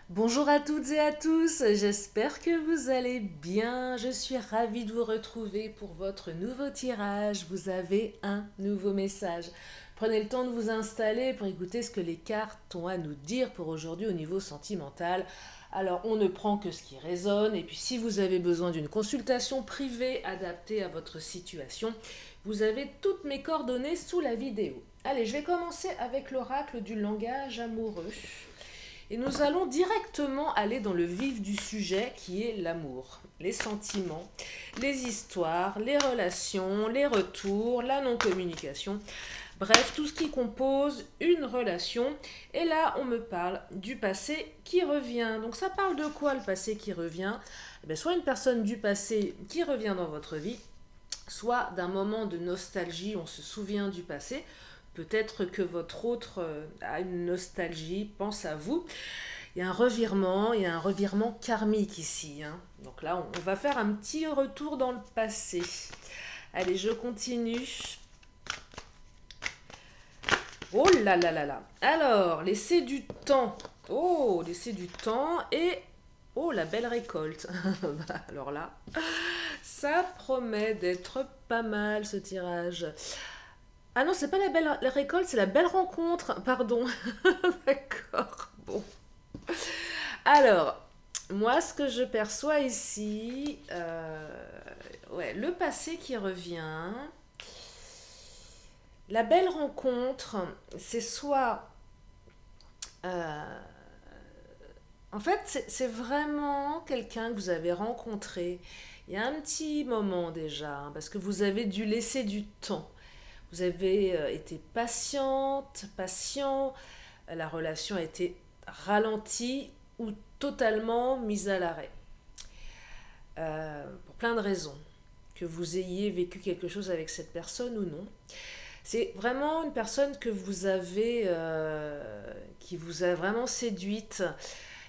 Bonjour à toutes et à tous, j'espère que vous allez bien. Je suis ravie de vous retrouver pour votre nouveau tirage. Vous avez un nouveau message. Prenez le temps de vous installer pour écouter ce que les cartes ont à nous dire pour aujourd'hui au niveau sentimental. Alors, on ne prend que ce qui résonne et puis si vous avez besoin d'une consultation privée adaptée à votre situation, vous avez toutes mes coordonnées sous la vidéo. Allez, je vais commencer avec l'oracle du langage amoureux. Et nous allons directement aller dans le vif du sujet qui est l'amour, les sentiments, les histoires, les relations, les retours, la non-communication, bref, tout ce qui compose une relation. Et là, on me parle du passé qui revient. Donc ça parle de quoi le passé qui revient? Eh bien, soit une personne du passé qui revient dans votre vie, soit d'un moment de nostalgie, on se souvient du passé. Peut-être que votre autre a une nostalgie, pense à vous. Il y a un revirement karmique ici, hein. Donc là, on va faire un petit retour dans le passé. Allez, je continue. Oh là là là là. Alors, laissez du temps. Oh, laissez du temps et... Oh, la belle récolte. Alors là, ça promet d'être pas mal ce tirage. Ah non, c'est pas la belle récolte, c'est la belle rencontre. Pardon. D'accord. Bon. Alors, moi, ce que je perçois ici, ouais, le passé qui revient, la belle rencontre, c'est soit... euh, en fait, c'est vraiment quelqu'un que vous avez rencontré il y a un petit moment déjà, hein, parce que vous avez dû laisser du temps. Vous avez été patiente, patient, la relation a été ralentie ou totalement mise à l'arrêt. Pour plein de raisons. Que vous ayez vécu quelque chose avec cette personne ou non. C'est vraiment une personne que vous avez, qui vous a vraiment séduite.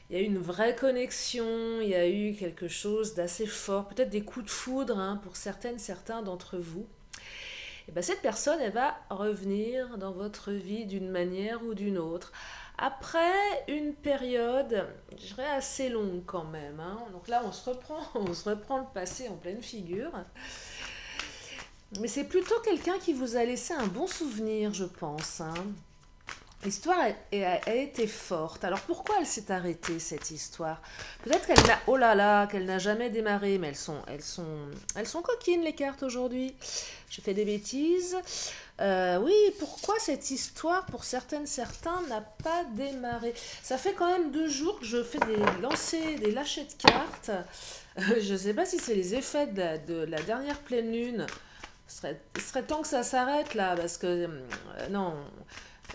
Il y a eu une vraie connexion, il y a eu quelque chose d'assez fort, peut-être des coups de foudre, hein, pour certaines, certains d'entre vous. Et ben cette personne, elle va revenir dans votre vie d'une manière ou d'une autre. Après une période, je dirais assez longue quand même, hein. Donc là, on se reprend le passé en pleine figure. Mais c'est plutôt quelqu'un qui vous a laissé un bon souvenir, je pense, hein. L'histoire a été forte. Alors pourquoi elle s'est arrêtée, cette histoire? Peut-être qu'elle n'a, oh là là, qu'elle n'a jamais démarré, mais elles sont coquines les cartes aujourd'hui. J'ai fait des bêtises. Oui, pourquoi cette histoire, pour certaines, certains, n'a pas démarré? Ça fait quand même 2 jours que je fais des lancers, des lâchers de cartes. Je ne sais pas si c'est les effets de la dernière pleine lune. Il serait temps que ça s'arrête là, parce que non,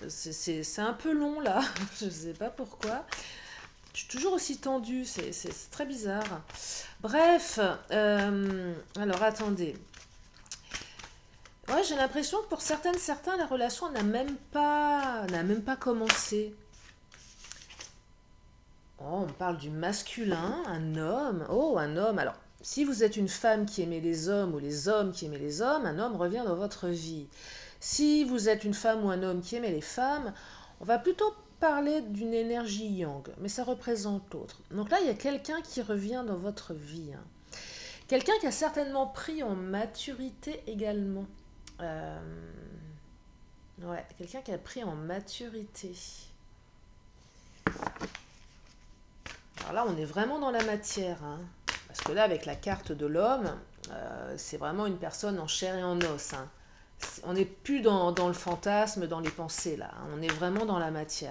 c'est un peu long là, je ne sais pas pourquoi. Je suis toujours aussi tendue, c'est très bizarre. Bref, alors attendez. Ouais, j'ai l'impression que pour certaines, certains, la relation n'a même pas commencé. Oh, on parle du masculin, un homme. Oh, un homme. Alors, si vous êtes une femme qui aimait les hommes ou les hommes qui aimaient les hommes, un homme revient dans votre vie. Si vous êtes une femme ou un homme qui aimait les femmes, on va plutôt parler d'une énergie yang, mais ça représente l'autre. Donc là, il y a quelqu'un qui revient dans votre vie, hein. Quelqu'un qui a certainement pris en maturité également. Euh, ouais, quelqu'un qui a pris en maturité. Alors là, on est vraiment dans la matière, hein. Parce que là, avec la carte de l'homme, c'est vraiment une personne en chair et en os, hein. On n'est plus dans le fantasme, dans les pensées, là, hein. On est vraiment dans la matière.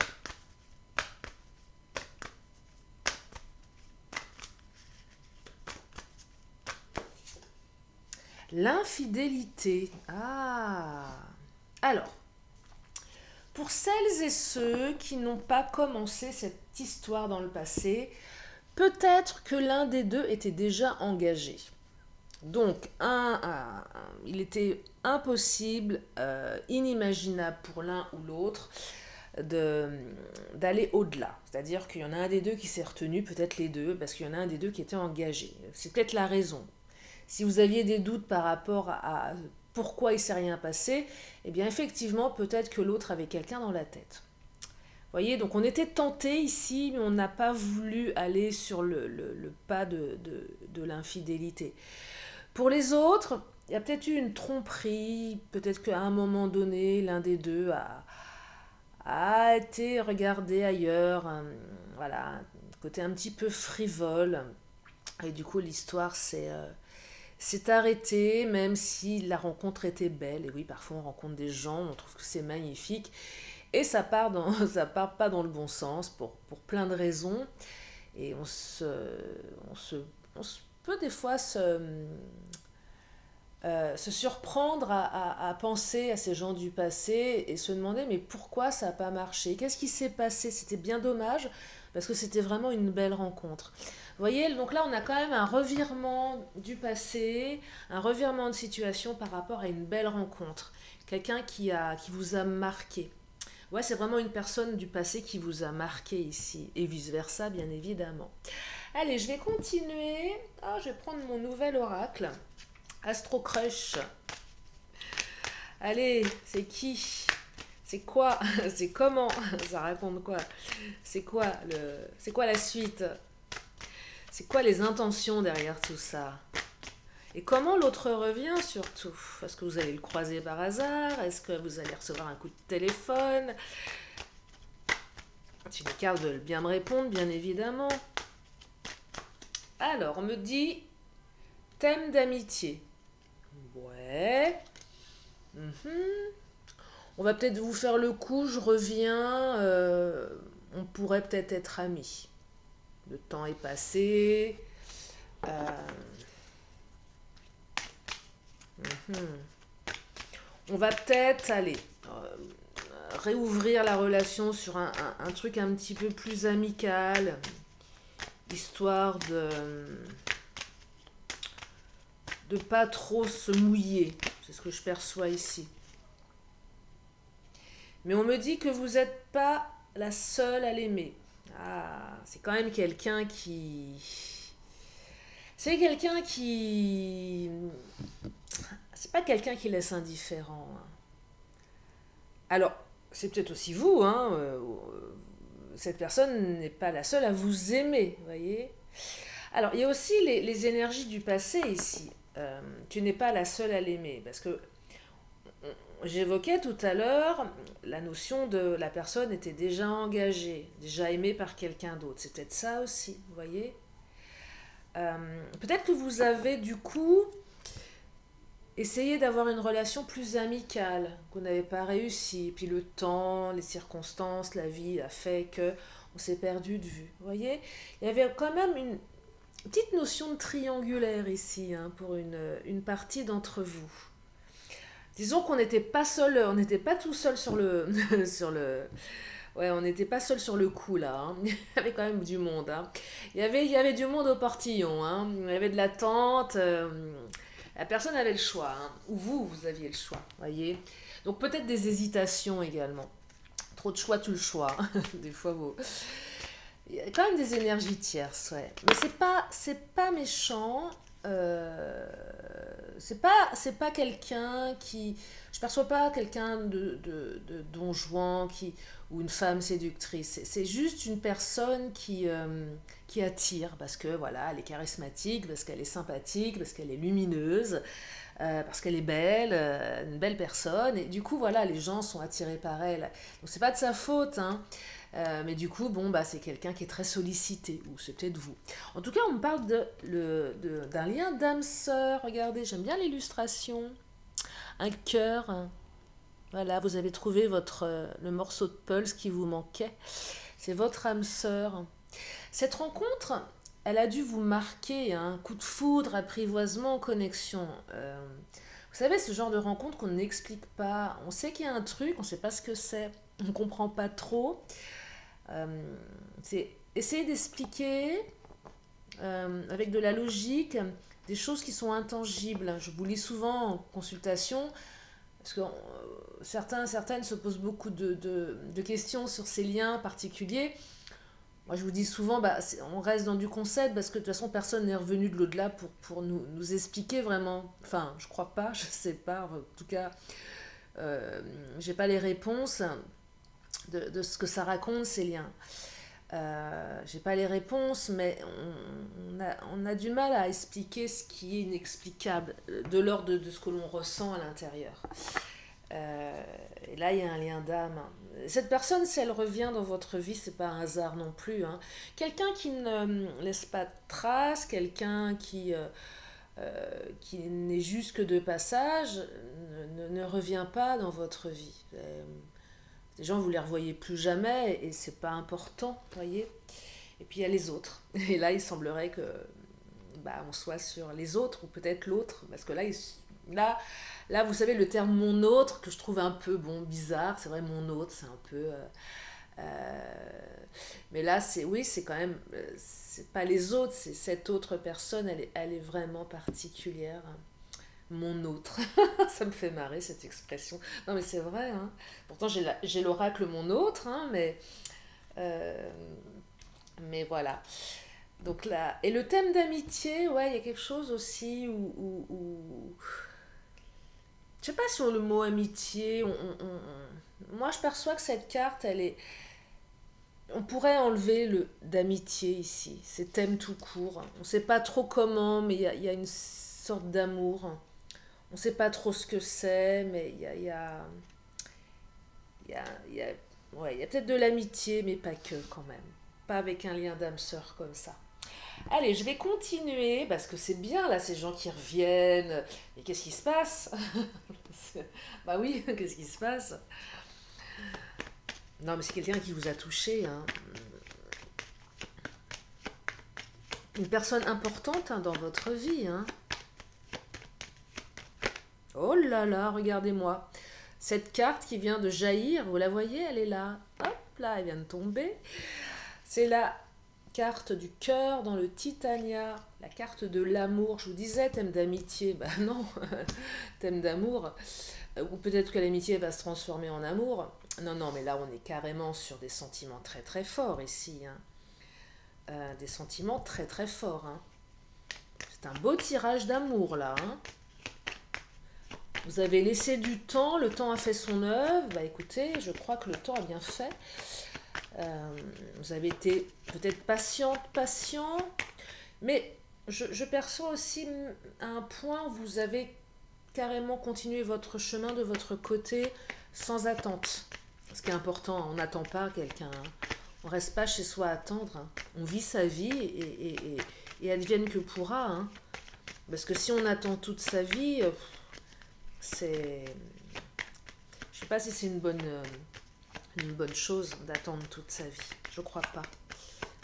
L'infidélité. Ah. Alors, pour celles et ceux qui n'ont pas commencé cette histoire dans le passé, peut-être que l'un des deux était déjà engagé. Donc, il était impossible, inimaginable pour l'un ou l'autre d'aller au-delà. C'est-à-dire qu'il y en a un des deux qui s'est retenu, peut-être les deux, parce qu'il y en a un des deux qui était engagé. C'est peut-être la raison. Si vous aviez des doutes par rapport à pourquoi il ne s'est rien passé, eh bien effectivement, peut-être que l'autre avait quelqu'un dans la tête. voyez, donc on était tenté ici, mais on n'a pas voulu aller sur le pas de l'infidélité. Pour les autres, il y a peut-être eu une tromperie, peut-être qu'à un moment donné, l'un des deux a été regardé ailleurs, voilà, un côté un petit peu frivole. Et du coup, l'histoire s'est arrêtée, même si la rencontre était belle. Et oui, parfois on rencontre des gens, on trouve que c'est magnifique. Et ça part pas dans le bon sens pour plein de raisons. Et on se, on peut des fois se surprendre à penser à ces gens du passé et se demander mais pourquoi ça n'a pas marché? Qu'est-ce qui s'est passé? C'était bien dommage parce que c'était vraiment une belle rencontre. Vous voyez, donc là on a quand même un revirement du passé, un revirement de situation par rapport à une belle rencontre. Quelqu'un qui vous a marqué. Ouais, c'est vraiment une personne du passé qui vous a marqué ici et vice-versa bien évidemment. Allez, je vais continuer. Ah, je vais prendre mon nouvel oracle. Astro Crush. Allez, c'est qui? C'est quoi? C'est comment? Ça raconte quoi? C'est quoi la suite? C'est quoi les intentions derrière tout ça? Et comment l'autre revient surtout? Est-ce que vous allez le croiser par hasard? Est-ce que vous allez recevoir un coup de téléphone? Si les cartes veulent bien me répondre, bien évidemment. Alors, on me dit thème d'amitié. Ouais. On va peut-être vous faire le coup, je reviens. On pourrait peut-être être amis. Le temps est passé. Euh, On va peut-être aller réouvrir la relation sur un truc un petit peu plus amical, histoire de pas trop se mouiller. C'est ce que je perçois ici. Mais on me dit que vous n'êtes pas la seule à l'aimer. Ah, c'est quand même quelqu'un qui... C'est quelqu'un qui... C'est pas quelqu'un qui laisse indifférent. Alors, c'est peut-être aussi vous, hein. Cette personne n'est pas la seule à vous aimer, vous voyez. Alors, il y a aussi les énergies du passé ici. Tu n'es pas la seule à l'aimer. Parce que j'évoquais tout à l'heure la notion de la personne était déjà engagée, déjà aimée par quelqu'un d'autre. C'est peut-être ça aussi, vous voyez. Peut-être que vous avez du coup essayé d'avoir une relation plus amicale, que vous n'avez pas réussi. Et puis le temps, les circonstances, la vie a fait que on s'est perdu de vue. Vous voyez, il y avait quand même une petite notion de triangulaire ici, hein, pour une partie d'entre vous. Disons qu'on n'était pas seul, on n'était pas tout seul sur le, ouais, on n'était pas seul sur le coup là. Hein. Il y avait quand même du monde. Hein. Il y avait du monde au portillon. Hein. Il y avait de l'attente. La personne avait le choix. Hein. Ou vous aviez le choix. Voyez. Donc peut-être des hésitations également. Trop de choix, tout le choix. Des fois, il y a quand même des énergies tierces, ouais. Mais c'est pas méchant. C'est pas quelqu'un qui... Je perçois pas quelqu'un de donjouant ou une femme séductrice. C'est juste une personne qui attire parce que voilà, elle est charismatique, parce qu'elle est sympathique, parce qu'elle est lumineuse, parce qu'elle est belle, une belle personne. Et du coup, voilà, les gens sont attirés par elle. Donc c'est pas de sa faute, hein. Mais du coup, bon, bah, c'est quelqu'un qui est très sollicité, ou c'est peut-être vous. En tout cas, on me parle d'un lien d'âme-sœur. Regardez, j'aime bien l'illustration. Un cœur. Voilà, vous avez trouvé le morceau de pulse qui vous manquait. C'est votre âme-sœur. Cette rencontre, elle a dû vous marquer, hein, un coup de foudre, apprivoisement, connexion. Vous savez, ce genre de rencontre qu'on n'explique pas. On sait qu'il y a un truc, on ne sait pas ce que c'est. On ne comprend pas trop. C'est essayer d'expliquer avec de la logique des choses qui sont intangibles. Je vous lis souvent en consultation parce que certaines se posent beaucoup de questions sur ces liens particuliers. Moi, je vous dis souvent, bah, on reste dans du concept parce que de toute façon, personne n'est revenu de l'au-delà pour nous expliquer vraiment. Enfin, je crois pas, je sais pas. En tout cas, j'ai pas les réponses. de ce que ça raconte, ces liens. J'ai pas les réponses, mais on a du mal à expliquer ce qui est inexplicable, de l'ordre de ce que l'on ressent à l'intérieur. Et là, il y a un lien d'âme. Cette personne, si elle revient dans votre vie, c'est pas un hasard non plus, hein. Quelqu'un qui ne laisse pas de traces, quelqu'un qui n'est juste que de passage, ne revient pas dans votre vie. Les gens, vous les revoyez plus jamais et c'est pas important, voyez. Et puis il y a les autres. Et là, il semblerait que on soit sur les autres ou peut-être l'autre, parce que là, là, vous savez, le terme mon autre que je trouve un peu bizarre. C'est vrai, mon autre, c'est un peu. Mais là, c'est quand même, c'est pas les autres, c'est cette autre personne. Elle est vraiment particulière. Mon autre. Ça me fait marrer cette expression. Non mais c'est vrai, hein. Pourtant j'ai l'oracle mon autre, hein, euh, mais voilà. Donc là, et le thème d'amitié, ouais, il y a quelque chose aussi je sais pas sur le mot amitié. Moi je perçois que cette carte, on pourrait enlever le d'amitié ici. C'est thème tout court. On sait pas trop comment, mais il y a une sorte d'amour. On ne sait pas trop ce que c'est, mais ouais, il y a peut-être de l'amitié, mais pas que quand même. Pas avec un lien d'âme sœur comme ça. Allez, je vais continuer, parce que c'est bien là, ces gens qui reviennent. Mais qu'est-ce qui se passe? Bah oui, qu'est-ce qui se passe? Non, mais c'est quelqu'un qui vous a touché, hein. Une personne importante, hein, dans votre vie, hein. Oh là là, regardez-moi. Cette carte qui vient de jaillir, vous la voyez, elle est là. Hop là, elle vient de tomber. C'est la carte du cœur dans le Titania, la carte de l'amour. Je vous disais, thème d'amitié. Ben non, thème d'amour. Ou peut-être que l'amitié va se transformer en amour. Non, non, mais là, on est carrément sur des sentiments très très forts ici, hein. Des sentiments très très forts, hein. C'est un beau tirage d'amour là, hein. Vous avez laissé du temps, le temps a fait son œuvre. Bah écoutez, je crois que le temps a bien fait. Vous avez été peut-être patient, mais je perçois aussi à un point où vous avez carrément continué votre chemin de votre côté sans attente. Ce qui est important, on n'attend pas quelqu'un, hein. On ne reste pas chez soi à attendre, hein. On vit sa vie et advienne que pourra, hein. Parce que si on attend toute sa vie, c'est... Je sais pas si c'est une bonne chose d'attendre toute sa vie. Je crois pas.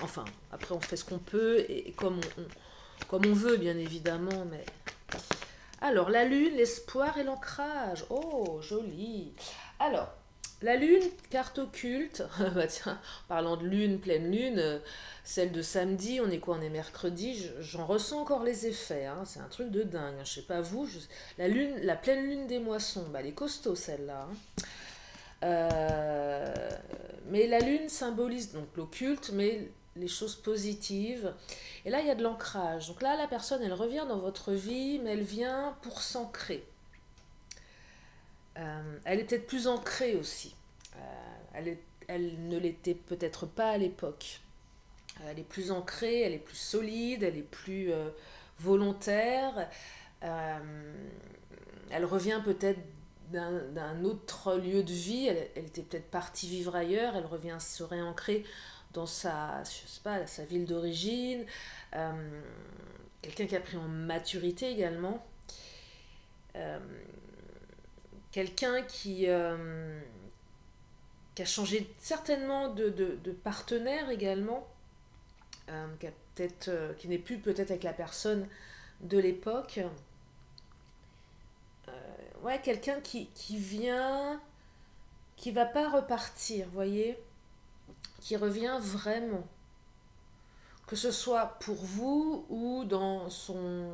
Enfin, après on fait ce qu'on peut et comme on veut, bien évidemment, mais... Alors, la lune, l'espoir et l'ancrage. Oh, joli. Alors, la lune, carte occulte. Bah tiens, parlant de lune, pleine lune, celle de samedi, on est quoi? On est mercredi, j'en ressens encore les effets, hein. C'est un truc de dingue, hein. Je sais pas vous, la lune, la pleine lune des moissons, bah elle est costaud celle-là, hein. Mais la lune symbolise donc l'occulte, mais les choses positives. Et là, il y a de l'ancrage. Donc là, la personne, elle revient dans votre vie, mais elle vient pour s'ancrer. Elle est peut-être plus ancrée aussi. Elle ne l'était peut-être pas à l'époque. Elle est plus ancrée, elle est plus solide, elle est plus volontaire. Elle revient peut-être d'un autre lieu de vie. Elle était peut-être partie vivre ailleurs. Elle revient se réancrer dans je sais pas, sa ville d'origine. Quelqu'un qui a pris en maturité également. Quelqu'un qui a changé certainement de partenaire également, qui n'est plus peut-être avec la personne de l'époque. Ouais, quelqu'un qui vient, qui va pas repartir, voyez, qui revient vraiment. Que ce soit pour vous ou dans son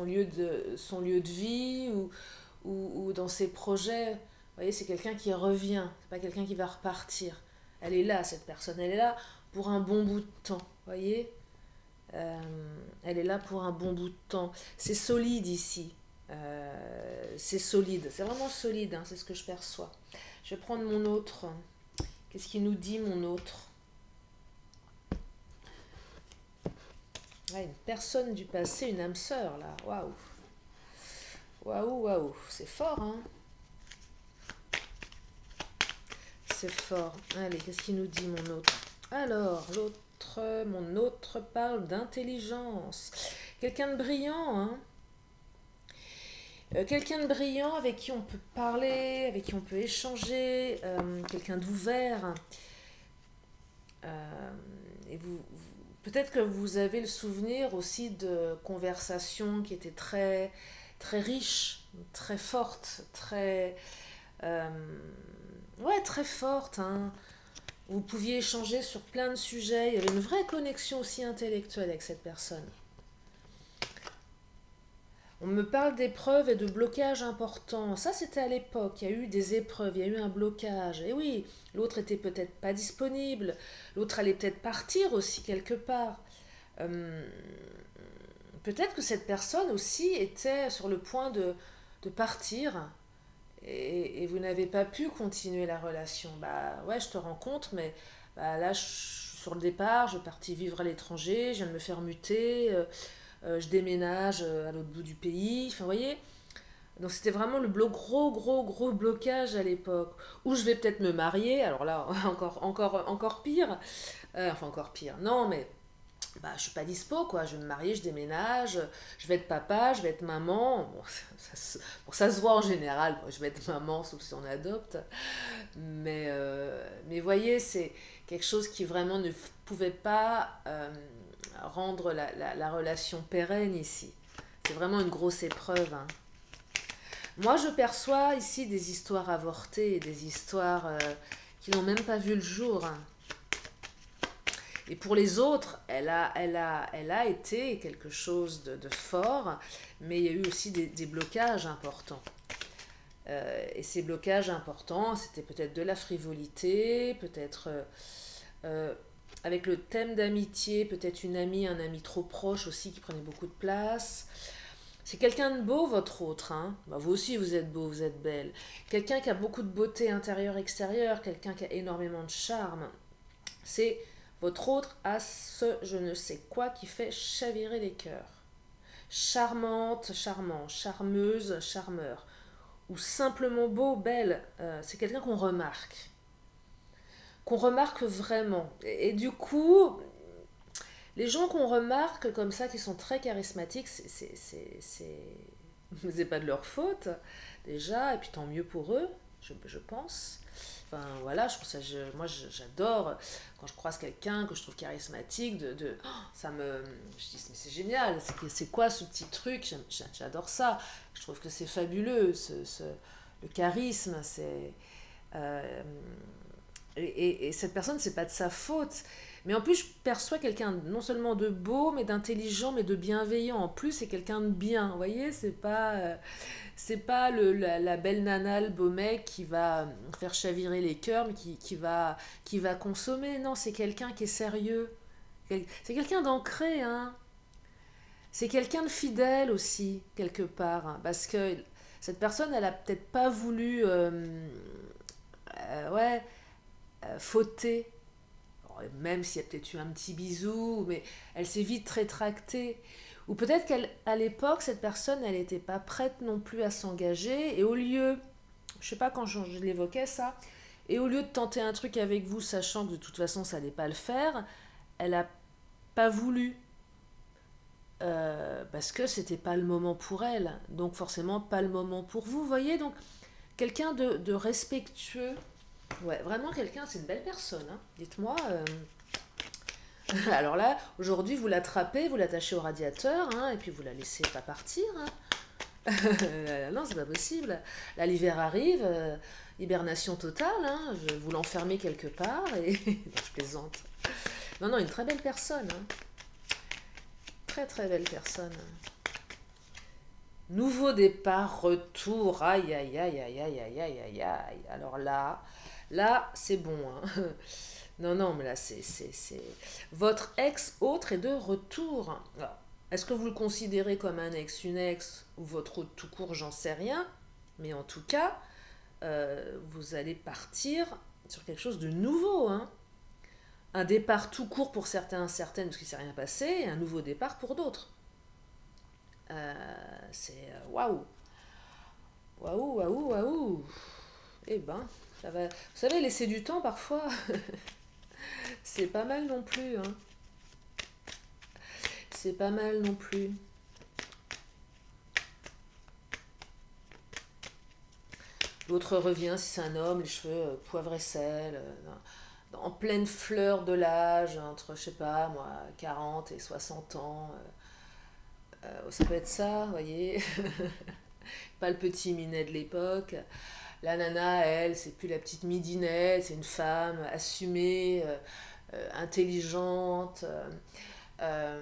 lieu de vie ou dans ses projets. Vous voyez, c'est quelqu'un qui revient, c'est pas quelqu'un qui va repartir. Elle est là, cette personne, elle est là pour un bon bout de temps, vous voyez. Elle est là pour un bon bout de temps. C'est solide ici. C'est solide, c'est vraiment solide, hein, c'est ce que je perçois. Je vais prendre mon autre Qu'est-ce qu'il nous dit, mon autre? Ouais, une personne du passé, une âme sœur, là. Waouh. Waouh, waouh. C'est fort, hein? C'est fort. Allez, qu'est-ce qu'il nous dit, mon autre? Alors, mon autre parle d'intelligence. Quelqu'un de brillant, hein? Quelqu'un de brillant avec qui on peut parler, avec qui on peut échanger, quelqu'un d'ouvert. Euh, et peut-être que vous avez le souvenir aussi de conversations qui étaient très, très riches, très fortes, très, euh, ouais, très fortes, hein. Vous pouviez échanger sur plein de sujets. Il y avait une vraie connexion aussi intellectuelle avec cette personne. On me parle d'épreuves et de blocages importants. Ça, c'était à l'époque. Il y a eu des épreuves, il y a eu un blocage. Et oui, l'autre était peut-être pas disponible. L'autre allait peut-être partir aussi quelque part. Euh, Peut-être que cette personne aussi était sur le point de partir et vous n'avez pas pu continuer la relation. Bah ouais, je te rencontre, mais bah, là, je suis sur le départ, je suis partie vivre à l'étranger, je viens de me faire muter. Je déménage à l'autre bout du pays. Enfin, vous voyez, donc c'était vraiment gros, gros, gros blocage à l'époque. Où je vais peut-être me marier, alors là, encore pire. Enfin, encore pire. Non, mais bah, je suis pas dispo, quoi. Je vais me marier, je déménage, je vais être papa, je vais être maman. Bon, ça se voit en général, quoi. Je vais être maman, sauf si on adopte. Mais voyez, c'est quelque chose qui vraiment ne pouvait pas rendre la relation pérenne ici. C'est vraiment une grosse épreuve, hein. Moi, je perçois ici des histoires avortées, des histoires qui n'ont même pas vu le jour, hein. Et pour les autres, elle a été quelque chose de fort, mais il y a eu aussi des blocages importants. Et ces blocages importants, c'était peut-être de la frivolité, peut-être euh, avec le thème d'amitié, peut-être une amie, un ami trop proche aussi qui prenait beaucoup de place. C'est quelqu'un de beau, votre autre, hein. Bah, vous aussi, vous êtes beau, vous êtes belle. Quelqu'un qui a beaucoup de beauté intérieure, extérieure, quelqu'un qui a énormément de charme. C'est votre autre a ce je ne sais quoi qui fait chavirer les cœurs. Charmante, charmant, charmeuse, charmeur. Ou simplement beau, belle. C'est quelqu'un qu'on remarque. Qu'on remarque vraiment. Et du coup, les gens qu'on remarque comme ça, qui sont très charismatiques, c'est pas de leur faute, déjà, et puis tant mieux pour eux, je pense. Enfin, voilà, moi j'adore quand je croise quelqu'un que je trouve charismatique, ça me. Je dis, mais c'est génial, c'est quoi ce petit truc? J'adore ça. Je trouve que c'est fabuleux, le charisme, c'est. euh, et cette personne, c'est pas de sa faute. Mais en plus, je perçois quelqu'un non seulement de beau, mais d'intelligent, mais de bienveillant. En plus, c'est quelqu'un de bien. Vous voyez, c'est pas la belle nana, le beau mec qui va faire chavirer les cœurs, mais qui va consommer. Non, c'est quelqu'un qui est sérieux. C'est quelqu'un d'ancré, hein. C'est quelqu'un de fidèle aussi, quelque part, hein. Parce que cette personne, elle a peut-être pas voulu ouais, fauter. Même s'il y a peut-être eu un petit bisou, mais elle s'est vite rétractée. Ou peut-être qu'à l'époque, cette personne, elle n'était pas prête non plus à s'engager, et au lieu, je sais pas quand je l'évoquais ça, et au lieu de tenter un truc avec vous, sachant que de toute façon ça n'allait pas le faire, elle a pas voulu, parce que c'était pas le moment pour elle, donc forcément pas le moment pour vous, voyez, donc quelqu'un de respectueux. Ouais, vraiment quelqu'un, c'est une belle personne, hein. Dites-moi. Alors là, aujourd'hui, vous l'attrapez, vous l'attachez au radiateur, hein, et puis vous la laissez pas partir, hein. Non, c'est pas possible. Là, l'hiver arrive, hibernation totale, hein. Vous l'enfermez quelque part, et non, je plaisante. Non, non, une très belle personne, hein. Très, très belle personne. Nouveau départ, retour, aïe, aïe, aïe, aïe, aïe, aïe, aïe, aïe, aïe. Alors là, c'est bon, hein. Non, non, mais là, c'est. Votre ex-autre est de retour. Alors, est-ce que vous le considérez comme un ex, une ex, ou votre autre tout court, j'en sais rien. Mais en tout cas, vous allez partir sur quelque chose de nouveau, hein. Un départ tout court pour certains, certaines, parce qu'il ne s'est rien passé, et un nouveau départ pour d'autres. C'est waouh, waouh, waouh, waouh. Eh ben, ça va. Vous savez, laisser du temps parfois, c'est pas mal non plus, hein. C'est pas mal non plus. L'autre revient, si c'est un homme, les cheveux poivre et sel, en pleine fleur de l'âge, entre, je sais pas, moi, 40 et 60 ans. Ça peut être ça, vous voyez. Pas le petit minet de l'époque. La nana, elle, c'est plus la petite midinette, c'est une femme assumée, intelligente, euh,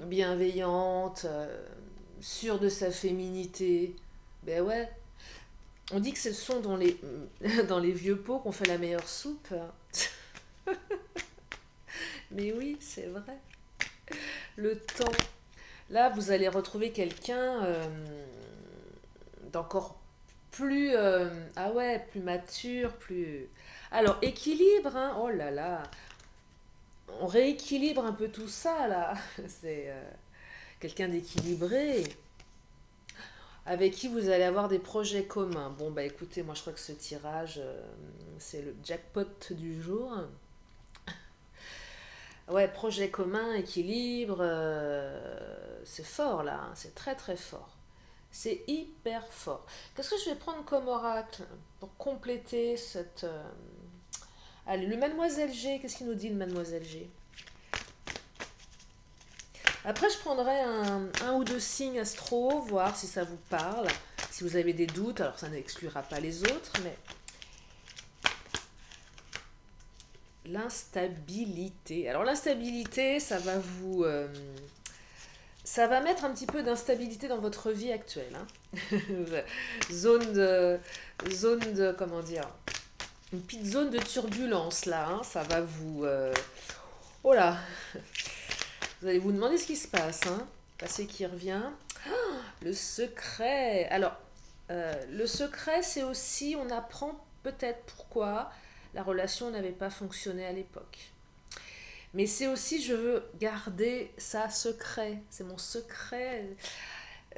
bienveillante, sûre de sa féminité. Ben ouais, on dit que ce sont dans les, dans les vieux pots qu'on fait la meilleure soupe. Mais oui, c'est vrai. Le temps. Là, vous allez retrouver quelqu'un d'encore plus, ah ouais, plus mature, plus. Alors, équilibre, hein. Oh là là. On rééquilibre un peu tout ça, là. C'est quelqu'un d'équilibré, avec qui vous allez avoir des projets communs. Bon, bah écoutez, moi je crois que ce tirage, c'est le jackpot du jour. Ouais, projet commun, équilibre, c'est fort là, hein, c'est très très fort. C'est hyper fort. Qu'est-ce que je vais prendre comme oracle pour compléter cette... Allez, le Mademoiselle G, qu'est-ce qu'il nous dit le Mademoiselle G? Après, je prendrai un ou deux signes astro, voir si ça vous parle, si vous avez des doutes. Alors, ça n'exclura pas les autres, mais l'instabilité. Alors, l'instabilité, ça va vous... ça va mettre un petit peu d'instabilité dans votre vie actuelle, hein. zone de... Zone de... Comment dire? Une petite zone de turbulence, là, hein. Ça va vous... Oh là! Vous allez vous demander ce qui se passe, hein. Passé qui revient. Le secret. Alors, le secret, c'est aussi, on apprend peut-être pourquoi la relation n'avait pas fonctionné à l'époque. Mais c'est aussi, je veux garder ça secret. C'est mon secret.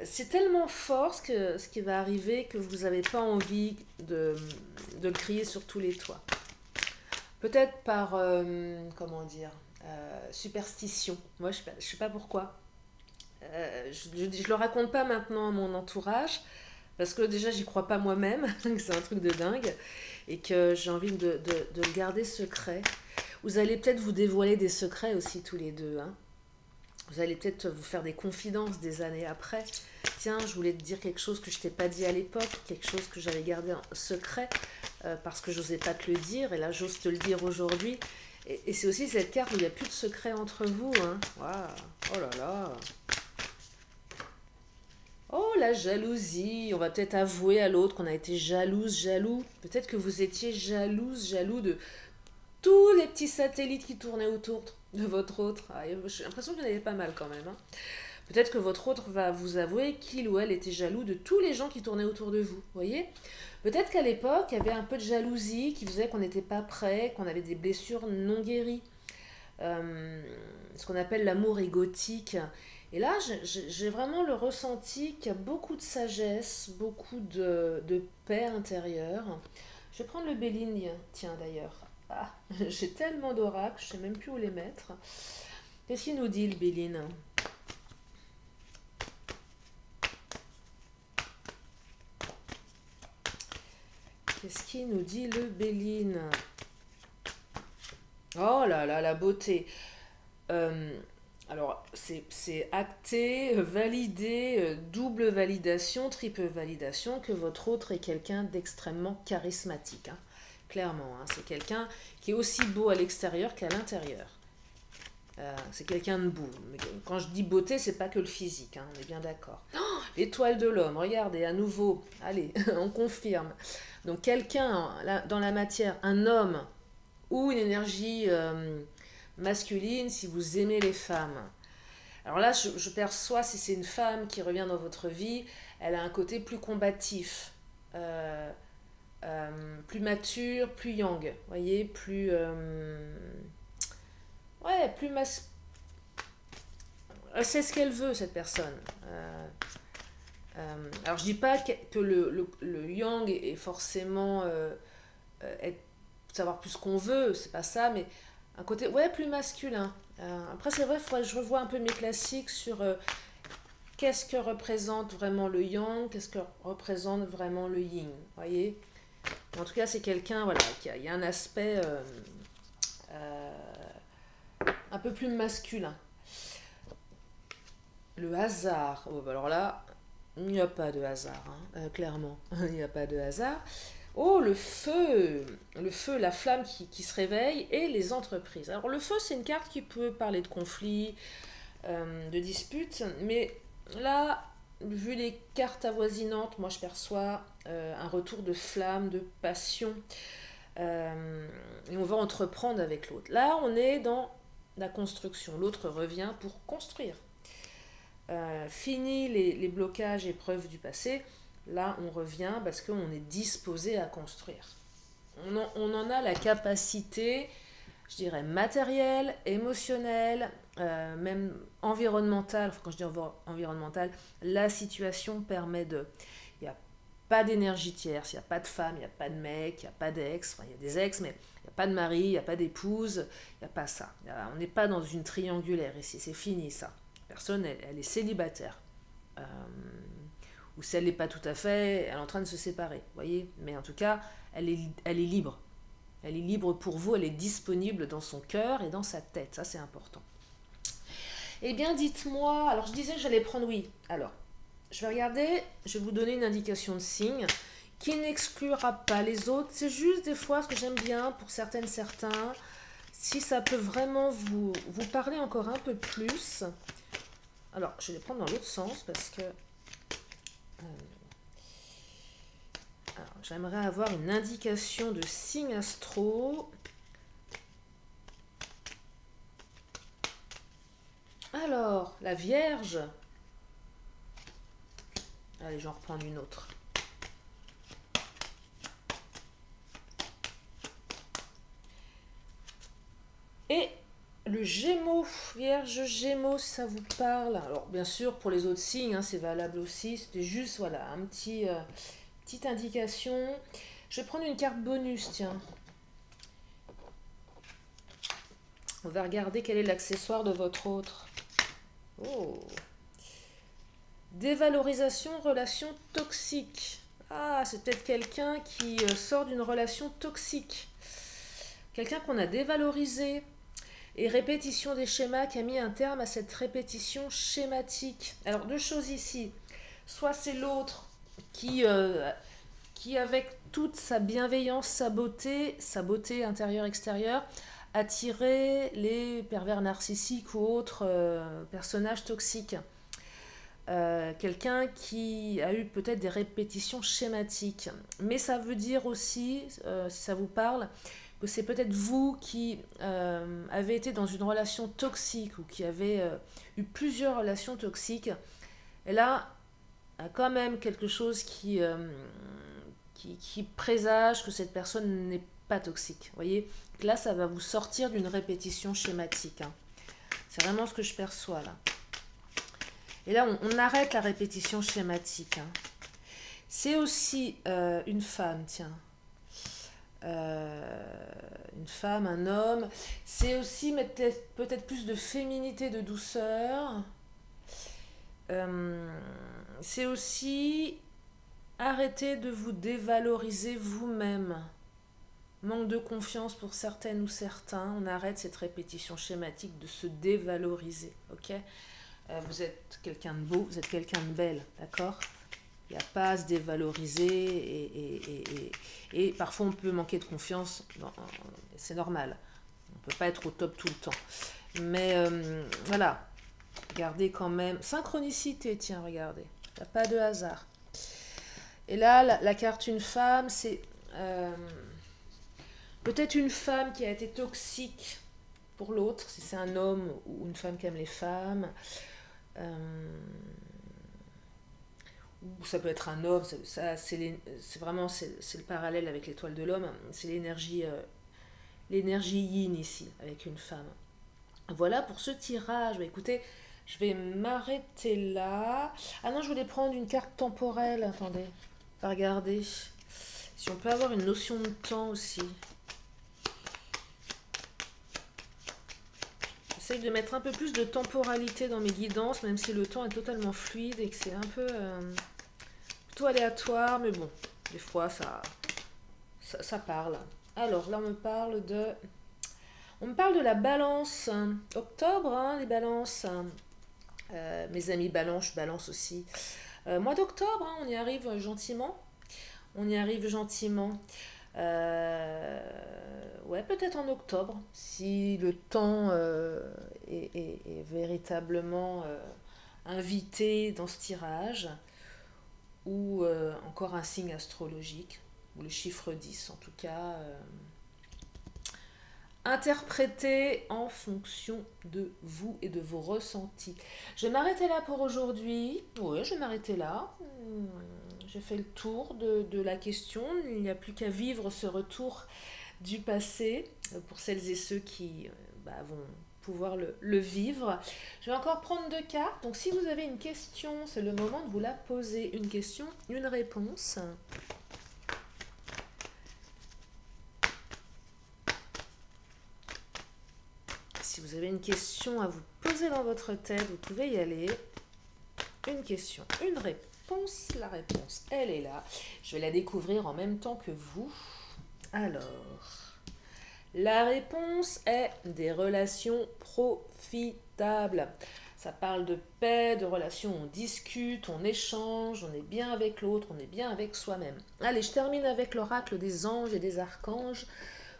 C'est tellement fort ce qui va arriver que vous n'avez pas envie de le crier sur tous les toits. Peut-être par, comment dire, superstition. Moi, je ne sais pas pourquoi. Je ne le raconte pas maintenant à mon entourage, parce que déjà, j'y crois pas moi-même, que c'est un truc de dingue, et que j'ai envie de le garder secret. Vous allez peut-être vous dévoiler des secrets aussi tous les deux, hein. Vous allez peut-être vous faire des confidences des années après. Tiens, je voulais te dire quelque chose que je t'ai pas dit à l'époque, quelque chose que j'avais gardé en secret, parce que j'osais pas te le dire, et là j'ose te le dire aujourd'hui. Et c'est aussi cette carte où il n'y a plus de secret entre vous, hein. Waouh. Oh là là. Oh, la jalousie. On va peut-être avouer à l'autre qu'on a été jalouse, jaloux. Peut-être que vous étiez jalouse, jaloux de tous les petits satellites qui tournaient autour de votre autre. Ah, j'ai l'impression qu'il y en avait pas mal quand même, hein. Peut-être que votre autre va vous avouer qu'il ou elle était jaloux de tous les gens qui tournaient autour de vous. Vous voyez? Peut-être qu'à l'époque, il y avait un peu de jalousie qui faisait qu'on n'était pas prêt, qu'on avait des blessures non guéries. Ce qu'on appelle l'amour égotique. Et là, j'ai vraiment le ressenti qu'il y a beaucoup de sagesse, beaucoup de paix intérieure. Je vais prendre le Béligne, tiens d'ailleurs. Ah, j'ai tellement d'oracles, je ne sais même plus où les mettre. Qu'est-ce qu'il nous dit le Béline? Qu'est-ce qu'il nous dit le Béline? Oh là là, la beauté. Euh, alors, c'est acté, validé, double validation, triple validation que votre autre est quelqu'un d'extrêmement charismatique, hein. Clairement, hein. C'est quelqu'un qui est aussi beau à l'extérieur qu'à l'intérieur. C'est quelqu'un de beau. Mais quand je dis beauté, c'est pas que le physique, hein, on est bien d'accord. Oh, l'étoile de l'homme, regardez, à nouveau, allez, on confirme. Donc quelqu'un dans la matière, un homme ou une énergie masculine, si vous aimez les femmes. Alors là, je perçois, si c'est une femme qui revient dans votre vie, elle a un côté plus combatif. plus mature, plus yang, vous voyez, plus... ouais, plus mas... Elle sait ce qu'elle veut, cette personne. Alors, je dis pas que le yang est forcément être, savoir plus ce qu'on veut, c'est pas ça, mais un côté, ouais, plus masculin. Après, c'est vrai, il faudrait que je revoie un peu mes classiques sur qu'est-ce que représente vraiment le yang, qu'est-ce que représente vraiment le yin, vous voyez. En tout cas, c'est quelqu'un, voilà, il y a un aspect euh, un peu plus masculin. Le hasard, oh, bah alors là, il n'y a pas de hasard, hein, clairement, il n'y a pas de hasard. Oh, le feu, la flamme qui se réveille et les entreprises. Alors le feu, c'est une carte qui peut parler de conflits, de disputes, mais là, vu les cartes avoisinantes, moi je perçois un retour de flamme, de passion, et on va entreprendre avec l'autre. Là, on est dans la construction. L'autre revient pour construire. Fini les blocages et preuves du passé, là on revient parce qu'on est disposé à construire. On en a la capacité, je dirais matérielle, émotionnelle, même environnementale. Quand je dis environnementale, la situation permet de... Il n'y a pas d'énergie tierce, il n'y a pas de femme, il n'y a pas de mec, il n'y a pas d'ex, enfin il y a des ex, mais il n'y a pas de mari, il n'y a pas d'épouse, il n'y a pas ça. On n'est pas dans une triangulaire ici, c'est fini ça. Personne, elle est célibataire. Euh, ou si elle n'est pas tout à fait, elle est en train de se séparer. Vous voyez. Mais en tout cas, elle est libre. Elle est libre pour vous, elle est disponible dans son cœur et dans sa tête. Ça, c'est important. Eh bien, dites-moi. Alors, je disais que j'allais prendre oui. Alors, je vais regarder, je vais vous donner une indication de signe qui n'exclura pas les autres. C'est juste des fois ce que j'aime bien pour certaines, certains. Si ça peut vraiment vous parler encore un peu plus. Alors, je vais les prendre dans l'autre sens parce que j'aimerais avoir une indication de signe astro. Alors, la Vierge. Allez, j'en reprends une autre. Et le Gémeaux, Vierge, Gémeaux, si ça vous parle. Alors, bien sûr, pour les autres signes, hein, c'est valable aussi. C'était juste, voilà, un petite indication. Je vais prendre une carte bonus, tiens. On va regarder quel est l'accessoire de votre autre. Oh. Dévalorisation, relation toxique. Ah, c'est peut-être quelqu'un qui sort d'une relation toxique. Quelqu'un qu'on a dévalorisé. Et répétition des schémas qui a mis un terme à cette répétition schématique. Alors, deux choses ici. Soit c'est l'autre qui avec toute sa bienveillance, sa beauté intérieure-extérieure, attirait les pervers narcissiques ou autres personnages toxiques. Quelqu'un qui a eu peut-être des répétitions schématiques. Mais ça veut dire aussi, si ça vous parle, que c'est peut-être vous qui avez été dans une relation toxique ou qui avez eu plusieurs relations toxiques. Et là, il y a quand même quelque chose qui présage que cette personne n'est pas toxique. Vous voyez, là, ça va vous sortir d'une répétition schématique. Hein. C'est vraiment ce que je perçois là. Et là, on arrête la répétition schématique. Hein. C'est aussi une femme, tiens. Une femme, un homme. C'est aussi peut-être plus de féminité, de douceur. C'est aussi arrêter de vous dévaloriser vous-même. Manque de confiance pour certaines ou certains. On arrête cette répétition schématique de se dévaloriser. Ok ? Vous êtes quelqu'un de beau, vous êtes quelqu'un de belle, d'accord ? Il n'y a pas à se dévaloriser et parfois on peut manquer de confiance, c'est normal. On ne peut pas être au top tout le temps. Mais voilà, gardez quand même... Synchronicité, tiens, regardez. Il n'y a pas de hasard. Et là, la carte une femme, c'est peut-être une femme qui a été toxique pour l'autre, si c'est un homme ou une femme qui aime les femmes. ou ça peut être un homme, c'est vraiment c'est le parallèle avec l'étoile de l'homme, c'est l'énergie yin ici, avec une femme. Voilà pour ce tirage. Bah, écoutez, je vais m'arrêter là. Ah non, je voulais prendre une carte temporelle. Attendez, on va regarder. Si on peut avoir une notion de temps aussi. J'essaye de mettre un peu plus de temporalité dans mes guidances, même si le temps est totalement fluide et que c'est un peu plutôt aléatoire. Mais bon, des fois, ça parle. Alors là, on me parle de la balance. Octobre, hein, les balances. Mes amis balance, je balance aussi. Mois d'octobre, hein, on y arrive gentiment. On y arrive gentiment. Ouais, peut-être en octobre, si le temps est véritablement invité dans ce tirage, ou encore un signe astrologique, ou le chiffre 10 en tout cas. Interpréter en fonction de vous et de vos ressentis. Je vais m'arrêter là pour aujourd'hui. Oui, je vais m'arrêter là. J'ai fait le tour de la question. Il n'y a plus qu'à vivre ce retour du passé pour celles et ceux qui vont pouvoir le vivre. Je vais encore prendre 2 cartes. Donc si vous avez une question, c'est le moment de vous la poser. Une question, une réponse. Si vous avez une question à vous poser dans votre tête, vous pouvez y aller. Une question, une réponse. La réponse, elle est là. Je vais la découvrir en même temps que vous. Alors, la réponse est des relations profitables. Ça parle de paix, de relations où on discute, on échange, on est bien avec l'autre, on est bien avec soi-même. Allez, je termine avec l'oracle des anges et des archanges.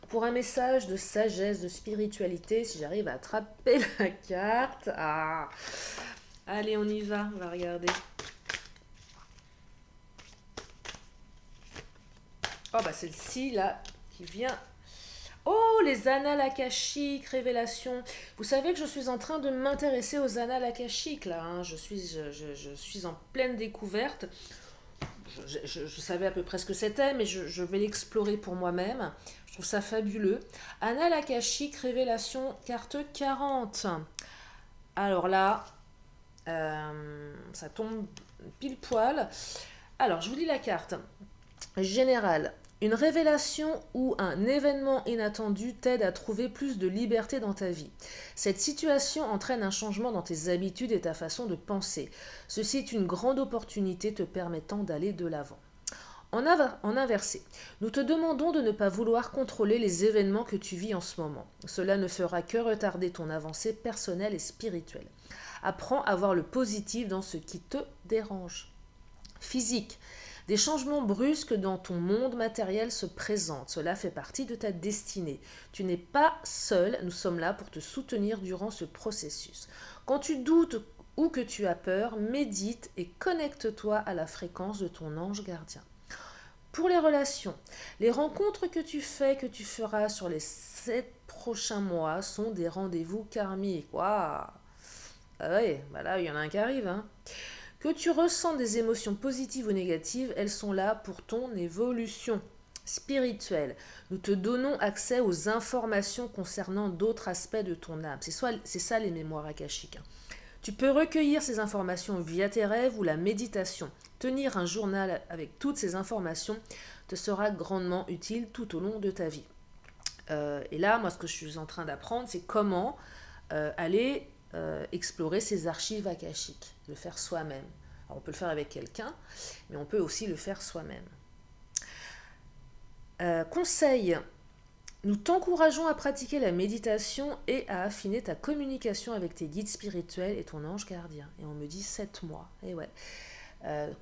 Pour un message de sagesse, de spiritualité, si j'arrive à attraper la carte. Ah. Allez, on y va, on va regarder. Oh, bah celle-ci, là, qui vient. Oh, les annales akashiques, révélations. Vous savez que je suis en train de m'intéresser aux annales akashiques, là. Hein. Je suis en pleine découverte. Je savais à peu près ce que c'était, mais je vais l'explorer pour moi-même. Je trouve ça fabuleux. Annales akashiques, révélation, carte 40. Alors là, ça tombe pile poil. Alors, je vous lis la carte. Générale. Une révélation ou un événement inattendu t'aide à trouver plus de liberté dans ta vie. Cette situation entraîne un changement dans tes habitudes et ta façon de penser. Ceci est une grande opportunité te permettant d'aller de l'avant. En inversé, nous te demandons de ne pas vouloir contrôler les événements que tu vis en ce moment. Cela ne fera que retarder ton avancée personnelle et spirituelle. Apprends à voir le positif dans ce qui te dérange. Physique. Des changements brusques dans ton monde matériel se présentent. Cela fait partie de ta destinée. Tu n'es pas seul, nous sommes là pour te soutenir durant ce processus. Quand tu doutes ou que tu as peur, médite et connecte-toi à la fréquence de ton ange gardien. Pour les relations, les rencontres que tu feras sur les 7 prochains mois sont des rendez-vous karmiques. Waouh! Ah ouais, bah là, il y en a un qui arrive, hein. Que tu ressens des émotions positives ou négatives, elles sont là pour ton évolution spirituelle. Nous te donnons accès aux informations concernant d'autres aspects de ton âme. C'est ça les mémoires akashiques. Tu peux recueillir ces informations via tes rêves ou la méditation. Tenir un journal avec toutes ces informations te sera grandement utile tout au long de ta vie. Et là, moi, ce que je suis en train d'apprendre, c'est comment aller explorer ces archives akashiques, le faire soi-même. Alors, on peut le faire avec quelqu'un, mais on peut aussi le faire soi-même. Conseil, nous t'encourageons à pratiquer la méditation et à affiner ta communication avec tes guides spirituels et ton ange gardien. Et on me dit 7 mois. Et ouais.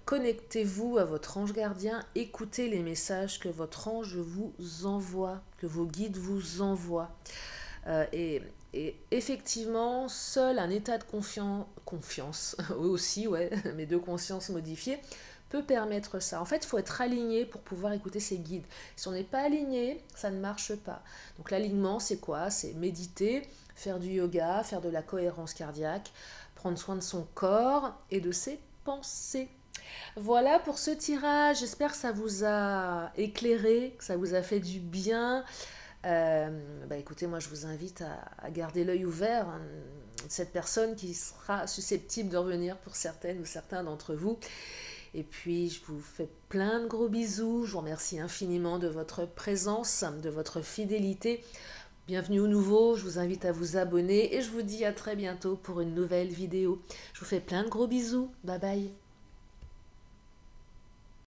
Connectez-vous à votre ange gardien, écoutez les messages que votre ange vous envoie, que vos guides vous envoient. Et effectivement, seul un état de confiance, aussi, ouais, mais de conscience modifiée, peut permettre ça. En fait, il faut être aligné pour pouvoir écouter ses guides. Si on n'est pas aligné, ça ne marche pas. Donc l'alignement, c'est quoi? C'est méditer, faire du yoga, faire de la cohérence cardiaque, prendre soin de son corps et de ses pensées. Voilà pour ce tirage. J'espère que ça vous a éclairé, que ça vous a fait du bien. Écoutez, moi je vous invite à garder l'œil ouvert, hein, de cette personne qui sera susceptible de revenir pour certaines ou certains d'entre vous. Et puis je vous fais plein de gros bisous. Je vous remercie infiniment de votre présence, de votre fidélité. Bienvenue au nouveau, je vous invite à vous abonner et je vous dis à très bientôt pour une nouvelle vidéo. Je vous fais plein de gros bisous. Bye bye.